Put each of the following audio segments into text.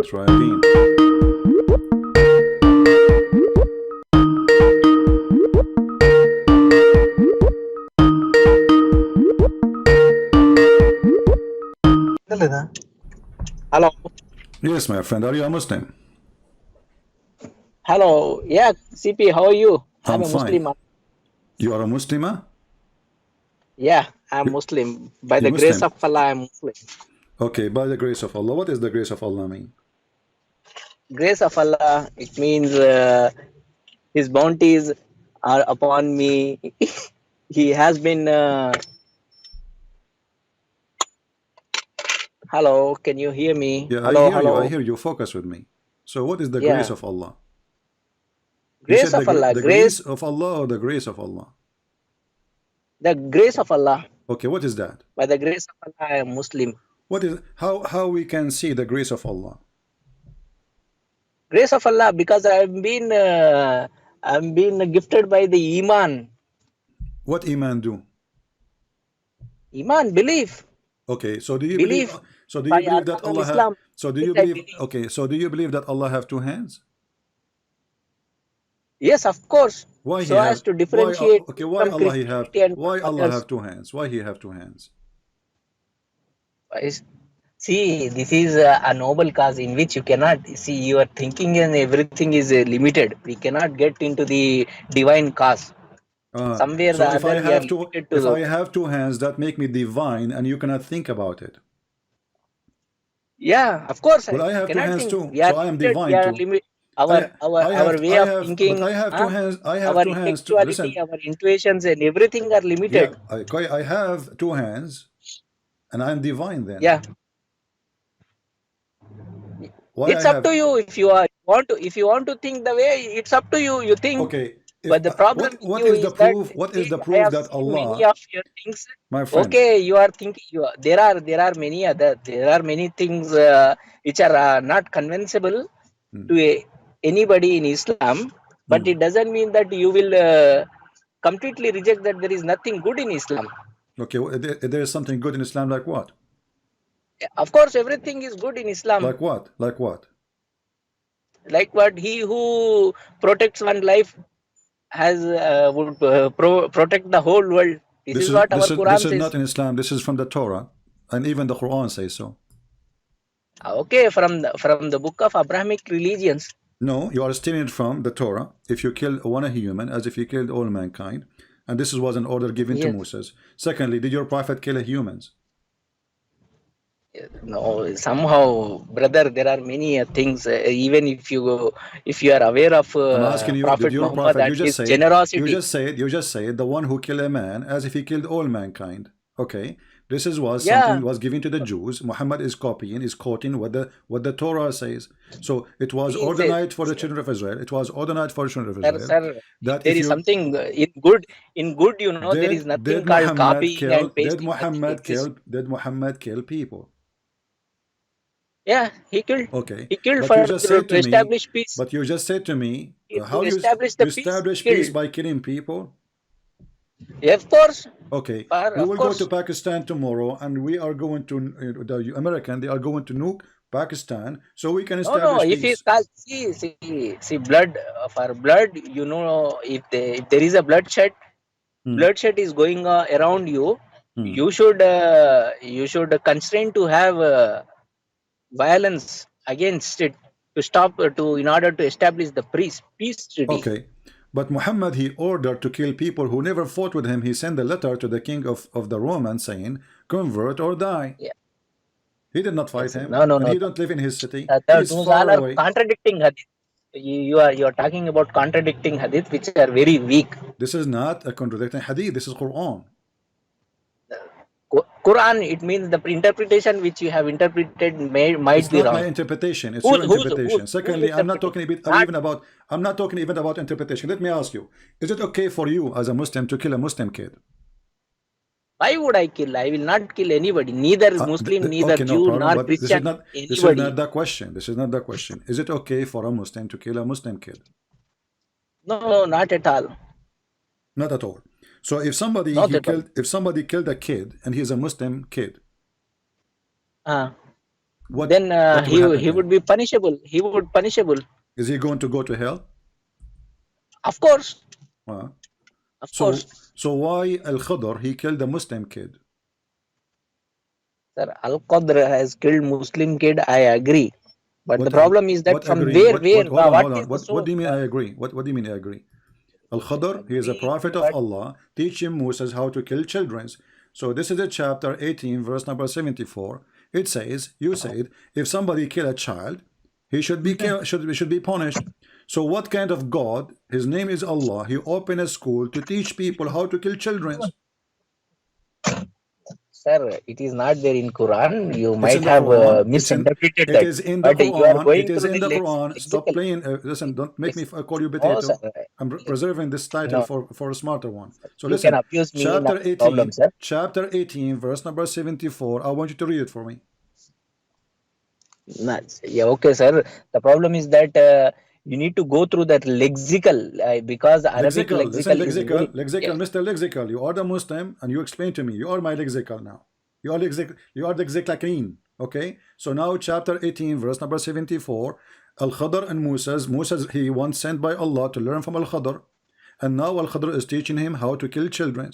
Try again. Hello. Yes, my friend. Are you a Muslim? Hello. Yeah, CP, how are you? I'm I'm a fine. Muslim. You are a Muslim? Huh? Yeah, I'm Muslim. By You the grace Muslim? of Allah, I'm Muslim. Okay. By the grace of Allah. What is the grace of Allah mean? Grace of Allah, it means His bounties are upon me. He has been. Hello, can you hear me? Yeah, I Hello, hear you. I hello. hear you. Focus with me. So, what is the grace Yeah, of Allah? You grace said of Allah. the Grace, grace of Allah or the grace of Allah? the grace of Allah. Okay. What is that? By the grace of Allah, I am Muslim. What is how we can see the grace of Allah? Grace of Allah, because I'm been gifted by the Iman. What iman do? Iman, belief. Okay. So do you believe? Belief So do you by believe that Arkan Allah have? al-Islam. So do Which you I believe? believe. Okay. So do you believe that Allah have two hands? Yes, of course. Why he So as have? to Why? differentiate Okay. Why from Allah he have? Christianity and Why Allah others. have two hands? Why he have two hands? See, this is a noble cause in which you cannot see your thinking and everything is limited. We cannot get into the divine cause. Somewhere So the other we are limited if to. I have two hands, that make me divine, and you cannot think about it. Yeah, of course Well, I I have two cannot hands think. too, We are so I am limited. We divine are too. limit. I Our way of have, but thinking, I have two hands. I have our two hands to intellectuality, listen. our intuitions, and everything are Yeah, limited. I have two hands, and I'm divine. Then Yeah. why I It's up have? to you if you want to think the way it's up to you. You think, Okay, if but the problem with what you is the is that proof? What is see, the I proof have that seen many Allah, of your things. my friend? Okay, you are thinking there are many other there are many things which are not convincible Hmm, to anybody in Islam, but hmm. it doesn't mean that you will completely reject that there is nothing good in Islam. Okay, there is something good in Islam, like what? Of course, everything is good in Islam. Like what? Like what? Like what he who protects one life has would protect the whole world. This is what our This Quran is not says. in Islam. This is from the Torah, and even the Quran says so. Okay, from the book of Abrahamic religions. No, you are stealing it from the Torah. If you kill one human, as if you killed all mankind, and this was an order given to Yes. Moses. Secondly, did your prophet kill humans? No, somehow, brother, there are many things. Even if you are aware of I'm asking you, did Prophet your Muhammad prophet? and his generosity. You just said the one who killed a man, as if he killed all mankind. Okay, this is was something Yeah, was given to the Jews. Muhammad is copying, is quoting what the Torah says. So it was he says, ordained for the children of Israel. It was ordained for the children of sir, Israel sir, if that there if is you something in good, you know, there is nothing called copying and pasting. Nothing exists. Did Muhammad kill people? Yeah, he killed. Okay, He killed but you for just to said to me, establish peace. but you just said to me, To how establish you the peace, he establish peace killed. by killing people? Yeah, of course, Okay, we of will go to course. Pakistan tomorrow, and we are going to the American. They are going to nuke Pakistan, so we can No, no. establish If it's peace. called, see, blood for blood. You know, if there is a Hmm, bloodshed is going around you, hmm. you should constrain to have violence against it to stop to in order to establish the peace treaty. Okay, but Muhammad, he ordered to kill people who never fought with him. He sent a letter to the king of the Romans saying, "Convert or die." Yeah. He did not fight Yes. him, No, no, and no. he don't live in his city. He is Those far all are away. contradicting hadith. You are talking about contradicting hadith, which are very weak. This is not a contradicting hadith. This is Quran. Quran, it means the interpretation which you have interpreted might It's be not my wrong. interpretation. It's your interpretation. Who's Secondly, interpreting? I'm not talking even about interpretation. Let me ask you: is it okay for you as a Muslim to kill a Muslim kid? Why would I kill? I will not kill anybody. Neither Muslim, neither Okay, no Jew, problem. nor But Christian. this is Anybody. not the question. This is not the question. Is it okay for a Muslim to kill a Muslim kid? No, not at all. Not at all. So Not at all. if somebody killed a kid and he's a Muslim kid, then what will happen he to him? would be punishable. He would punishable. Is he going to go to hell? Of course, Uh, of so course, so why Al-Khidr he killed a Muslim kid? sir. Al-Qadr has killed Muslim kid. I agree, but the What problem is that what from agree? where Hold on, what hold on. is the What source? do you mean I agree? What do you mean I agree? Al-Khidr, he is a Agree, prophet of but Allah, teaching Moses how to kill children. So this is a chapter 18, verse number 74. It says, you said, if somebody kill a child, he should be killed, should be punished. So what kind of God? His name is Allah. He opened a school to teach people how to kill children. sir, it is not there in Quran. You It's in might the have Quran. Misinterpreted It that. is in the But you are Quran. It going is through in the the Quran. Stop lexical. playing. Listen, don't make me Yes. call you No, sir. potato. I'm preserving this title No, for a smarter one. So you can listen, abuse me, not chapter a problem, 18, sir. chapter 18, verse number 74. I want you to read it for me. Not, yeah, okay, sir. The problem is that you need to go through that lexical because Arabic Lexical. Listen, lexical is lexical. very, Lexical, yeah. Mr. Lexical. You are the Muslim and you explain to me. You are my lexical now. You are the lexical. Okay? So now chapter 18, verse number 74. Al-Khidr and Moses, he once sent by Allah to learn from Al-Khidr. And now Al-Khidr is teaching him how to kill children.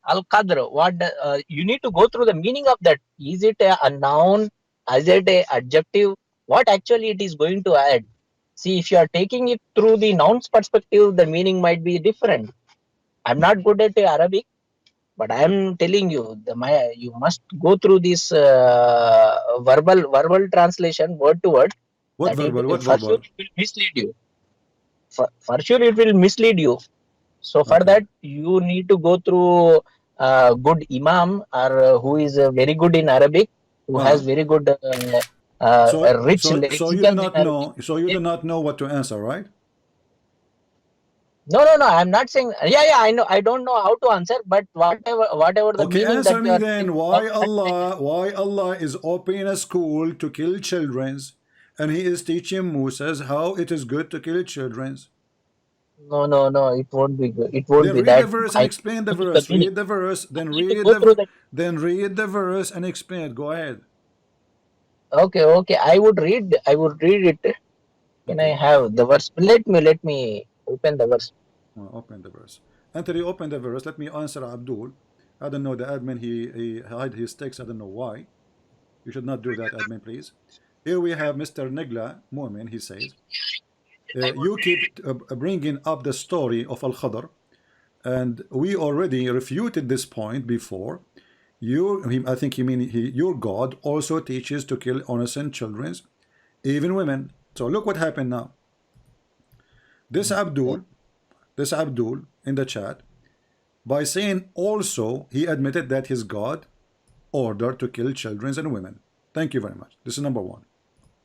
Al-Qadr, you need to go through the meaning of that. Is it a noun? Is it a adjective? What actually it is going to add? See, if you are taking it through the nouns perspective, the meaning might be different. I'm not good at Arabic, but I am telling you, you must go through this verbal translation, word to word. What That verbal? What for sure verbal? it will mislead you. For sure it will mislead you. So for Okay. that you need to go through good imam or who is very good in Arabic, who has Uh, very good rich so you do lexicons in not Arabic. know. So you do not know what to answer, right? No, no, no. I'm not saying. Yeah, yeah. I know. I don't know how to answer, but whatever the Okay, meaning that answer you me are telling, then. Why Allah is opening a school to kill children, and He is teaching Moses how it is good to kill children. no, no, no. It won't be good. It won't Then be read the that. verse and I need explain to the go through the verse. meaning. Read the verse, I then need to read go through that. the verse and explain it. Go ahead. Okay, okay. I would read. I would read it. Can I Okay, have the verse? Let me open the verse. open the verse. Until you open the verse, let me answer Abdul. I don't know the admin. He hide his text. I don't know why. You should not do that, admin, please. Here we have Mr. Negla Mu'min. He says, you keep bringing up the story of Al-Khidr, and we already refuted this point before. I think he mean your God also teaches to kill innocent children, even women. So look what happened now. This Yeah. Abdul, this Abdul in the chat, by saying also, he admitted that his God ordered to kill children and women. Thank you very much. This is number one.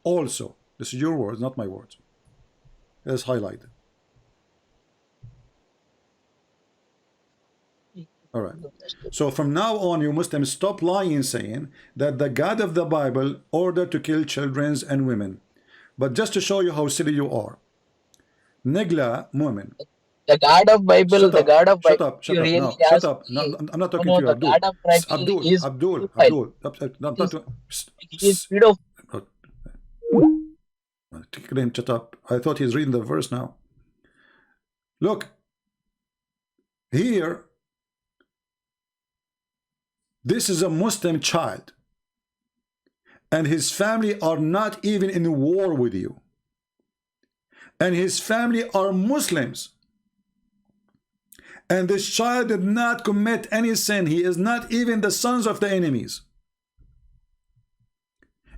Also, this is your words, not my words. Let's highlight it. All right. So from now on, you Muslims stop lying, saying that the God of the Bible ordered to kill children and women. But just to show you how silly you are, Negla Mu'min. The God of Bible, Shut the up. God of Shut Bible. up. You Shut up. really No. Shut ask up. No, me. I'm not No, talking no. to you, The Abdul. God of Bible Abdul. is Abdul. pedophile. Abdul. I'm not He is, to, he is pedophile. shut up. I thought he's reading the verse now. Look, here, this is a Muslim child, and his family are not even in war with you. And his family are Muslims. And this child did not commit any sin. He is not even the sons of the enemies.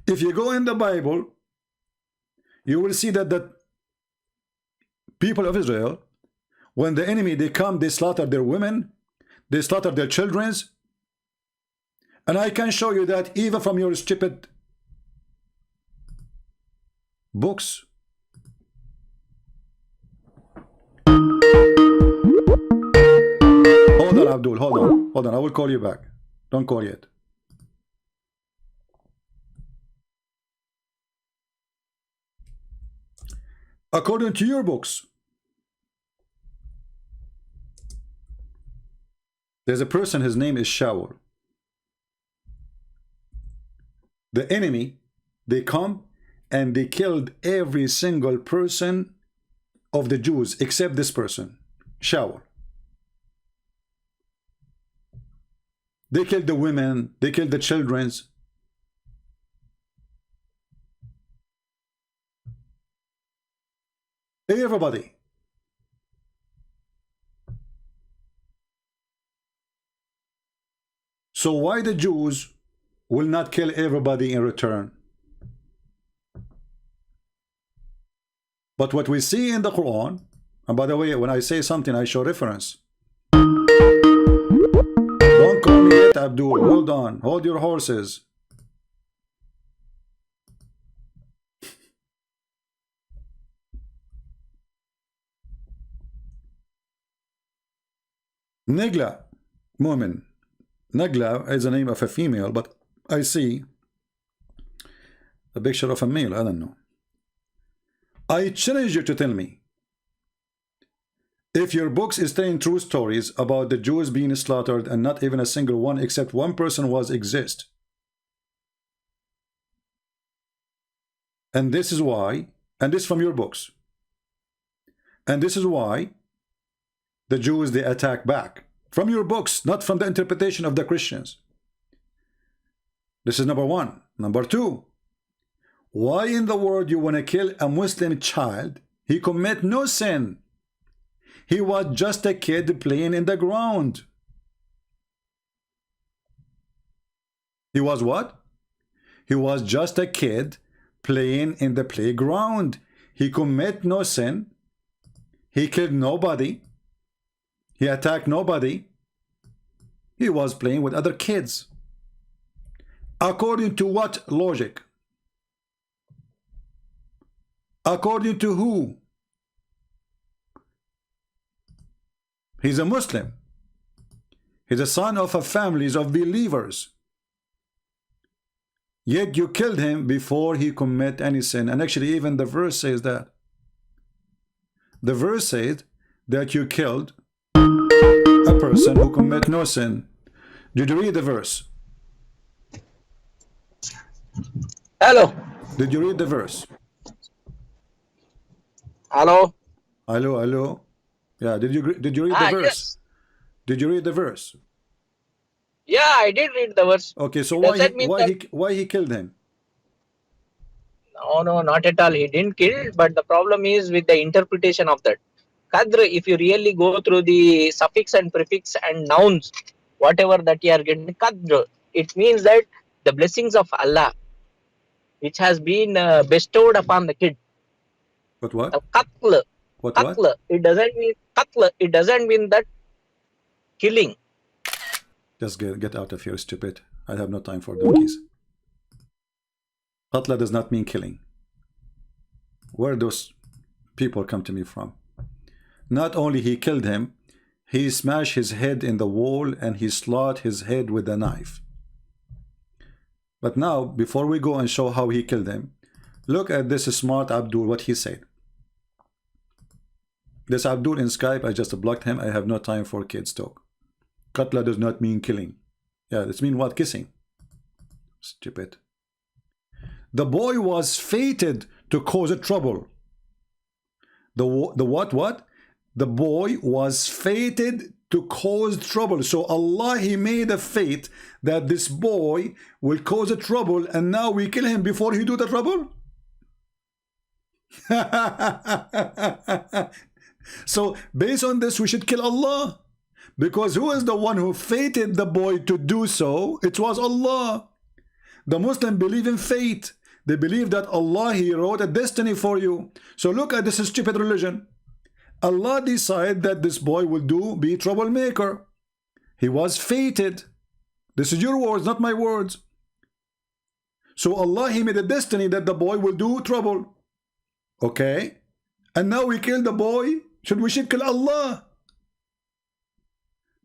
If you go in the Bible, you will see that the people of Israel, when the enemy, they come, they slaughter their women, they slaughter their children. And I can show you that even from your stupid books. Hold on, Abdul. Hold on. Hold on. I will call you back. Don't call yet. According to your books, there's a person, his name is Shaul. The enemy, they come and they killed every single person of the Jews except this person, Shaul. They killed the women, they killed the children. Everybody. So why the Jews will not kill everybody in return? But what we see in the Quran, and by the way, when I say something, I show reference. Don't call me yet, Abdul. Hold on. Hold your horses. Negla, Mu'min. Nagla is the name of a female, but I see a picture of a male. I don't know. I challenge you to tell me if your books is telling true stories about the Jews being slaughtered and not even a single one except one person was exist. And this is why, and this from your books, and this is why the Jews, they attack back. From your books, not from the interpretation of the Christians. This is number one. Number two, why in the world you want to kill a Muslim child? He commit no sin. He was just a kid playing in the ground. He was what? He was just a kid playing in the playground. He commit no sin. He killed nobody. He attacked nobody. He was playing with other kids. According to what logic? According to who? He's a Muslim. He's a son of a families of believers. Yet you killed him before he commit any sin. And actually even the verse says that. The verse says that you killed a person who commit no sin. Did you read the verse? Hello. Did you read the verse? Hello. Hello, hello. Yeah, did you read the verse? Yes. Did you read the verse? Yeah, I did read the verse. Okay, so Does that mean why he killed him? No, not at all. He didn't kill, but the problem is with the interpretation of that. Khidr, if you really go through the suffix and prefix and nouns, whatever that you are getting, Khidr, it means that the blessings of Allah, which has been bestowed upon the kid. But what? Qatl, What? it doesn't mean qatl. It doesn't mean that killing. Just get out of here, stupid. I have no time for donkeys. Qatla does not mean killing. Where those people come to me from? Not only he killed him, he smashed his head in the wall and he slaughtered his head with a knife. But now, before we go and show how he killed him, look at this smart Abdul, what he said. This Abdul in Skype, I just blocked him. I have no time for kids talk. Qatla does not mean killing. Yeah, it means what? Kissing. Stupid. The boy was fated to cause a trouble. The what? The boy was fated to cause trouble. So Allah, he made a fate that this boy will cause a trouble, and now we kill him before he do the trouble. So based on this, we should kill Allah, because who is the one who fated the boy to do so? It was Allah. The Muslims believe in fate. They believe that Allah, he wrote a destiny for you. So look at this stupid religion. Allah decided that this boy will be troublemaker. He was fated. This is your words, not my words. So Allah, he made a destiny that the boy will do trouble. Okay? And now we kill the boy. We should kill Allah.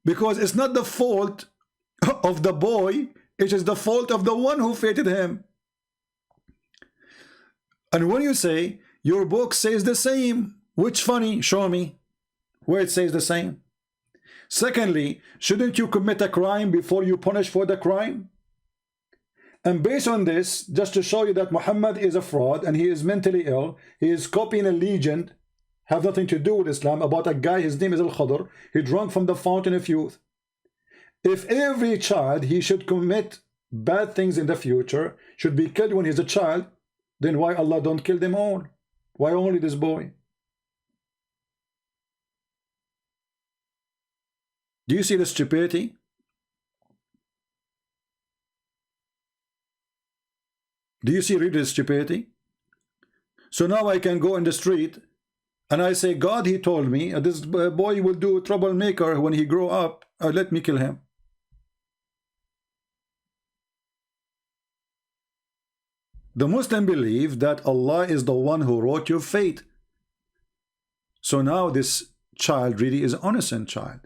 Because it's not the fault of the boy. It is the fault of the one who fated him. And when you say, your book says the same, which funny, show me where it says the same. Secondly, shouldn't you commit a crime before you punish for the crime? And based on this, just to show you that Muhammad is a fraud and he is mentally ill, he is copying a legend, have nothing to do with Islam, about a guy, his name is Al-Khidr, he drank from the fountain of youth. If every child, he should commit bad things in the future, should be killed when he's a child, then why Allah don't kill them all? Why only this boy? Do you see the stupidity? Do you see really the stupidity? So now I can go in the street and I say, God, he told me this boy will do a troublemaker when he grow up. Let me kill him. The Muslim believe that Allah is the one who wrote your fate. So now this child really is an innocent child.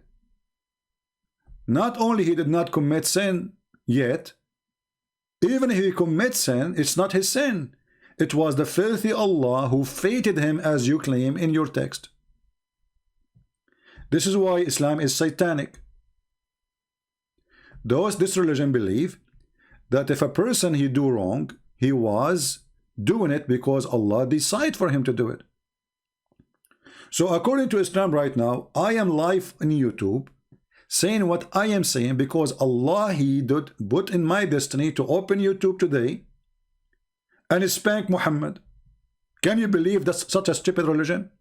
Not only he did not commit sin yet, even if he commits sin, it's not his sin. It was the filthy Allah who fated him, as you claim in your text. This is why Islam is satanic. This religion believe that if a person he do wrong, he was doing it because Allah decided for him to do it. So according to Islam right now, I am live on YouTube saying what I am saying because Allah, he did put in my destiny to open YouTube today and spank Muhammad. Can you believe that's such a stupid religion?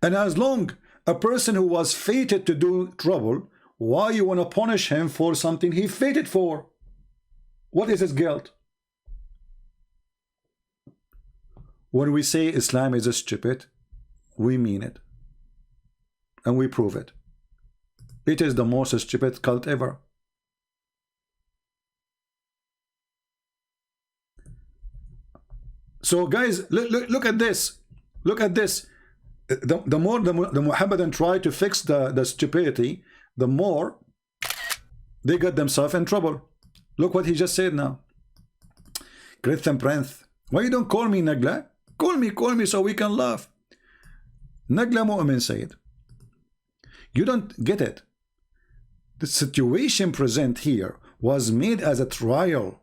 And as long a person who was fated to do trouble, why you want to punish him for something he fated for? What is his guilt? When we say Islam is stupid, we mean it. And we prove it. It is the most stupid cult ever. So guys, look at this. Look at this. The more the Muhammadan try to fix the stupidity, the more they got themselves in trouble. Look what he just said now. Chritian Prince. Why you don't call me Nagla? Call me so we can laugh. Nagla Mu'min said, you don't get it. The situation present here was made as a trial.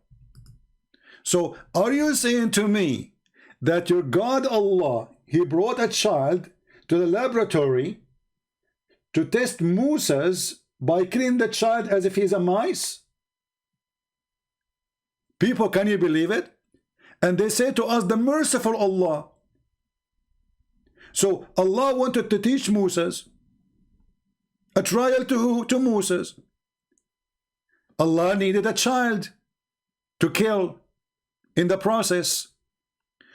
So are you saying to me that your God Allah, he brought a child to the laboratory to test Moses by killing the child as if he's a mice? People, can you believe it? And they say to us, the merciful Allah. So Allah wanted to teach Moses a trial to who? To Moses. Allah needed a child to kill in the process,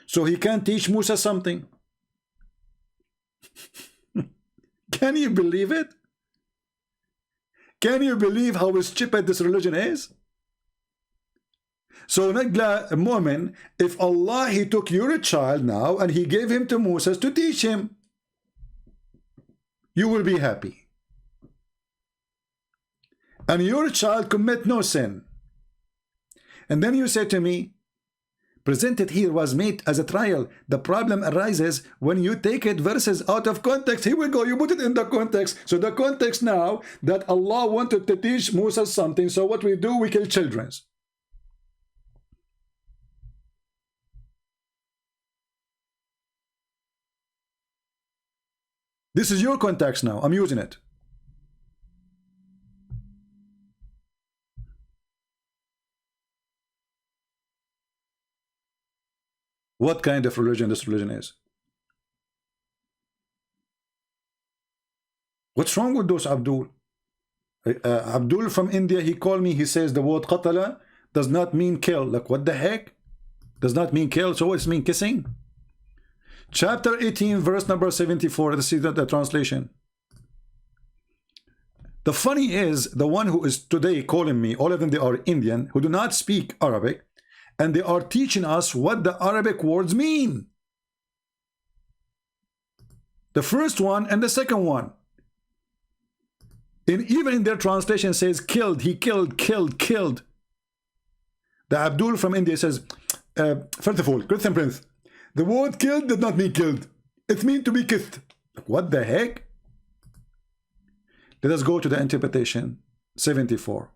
so he can teach Musa something. Can you believe it? Can you believe how stupid this religion is? So Nagla Mu'min, if Allah, he took your child now and he gave him to Moses to teach him, you will be happy. And your child commit no sin. And then you say to me, presented here was made as a trial. The problem arises when you take it verses out of context. Here we go, you put it in the context. So the context now that Allah wanted to teach Moses something, so what we do, we kill children. This is your context now. I'm using it. What kind of religion this religion is? What's wrong with those Abdul? Abdul from India, he called me, he says the word qatala does not mean kill. Like, what the heck? Does not mean kill, so what's mean kissing? Chapter 18, verse number 74, let's see the translation. The funny is, the one who is today calling me, all of them, they are Indian, who do not speak Arabic, and they are teaching us what the Arabic words mean. The first one and the second one. Even in their translation says killed, he killed, killed. The Abdul from India says, first of all, Chritian Prince, the word killed did not mean killed. It means to be kissed. What the heck? Let us go to the interpretation 74.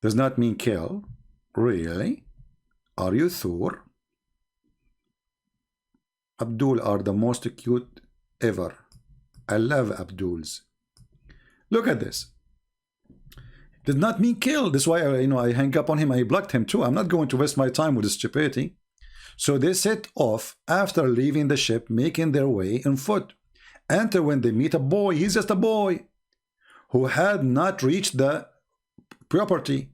Does not mean kill. Really? Are you sure? Abdul are the most cute ever. I love Abduls. Look at this. Did not mean kill. That's why I hang up on him. I blocked him too. I'm not going to waste my time with this stupidity. So they set off after leaving the ship, making their way on foot. Enter when they meet a boy. He's just a boy who had not reached the property,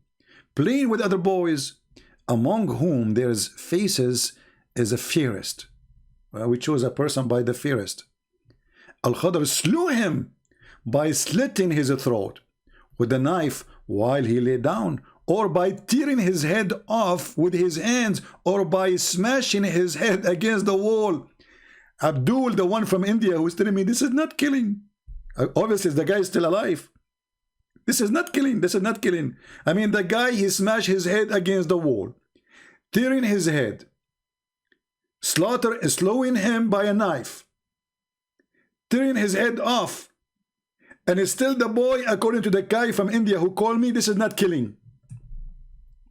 playing with other boys, among whom there's faces is a fairest. We chose a person by the fairest. Al-Khidr slew him by slitting his throat with a knife while he lay down, or by tearing his head off with his hands, or by smashing his head against the wall. Abdul, the one from India, who's telling me this is not killing. Obviously, the guy is still alive. This is not killing. This is not killing. I mean, the guy, he smashed his head against the wall, tearing his head, slowing him by a knife, tearing his head off. And it's still the boy, according to the guy from India who called me, this is not killing.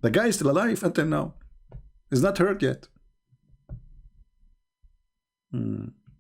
The guy is still alive until now. He's not hurt yet.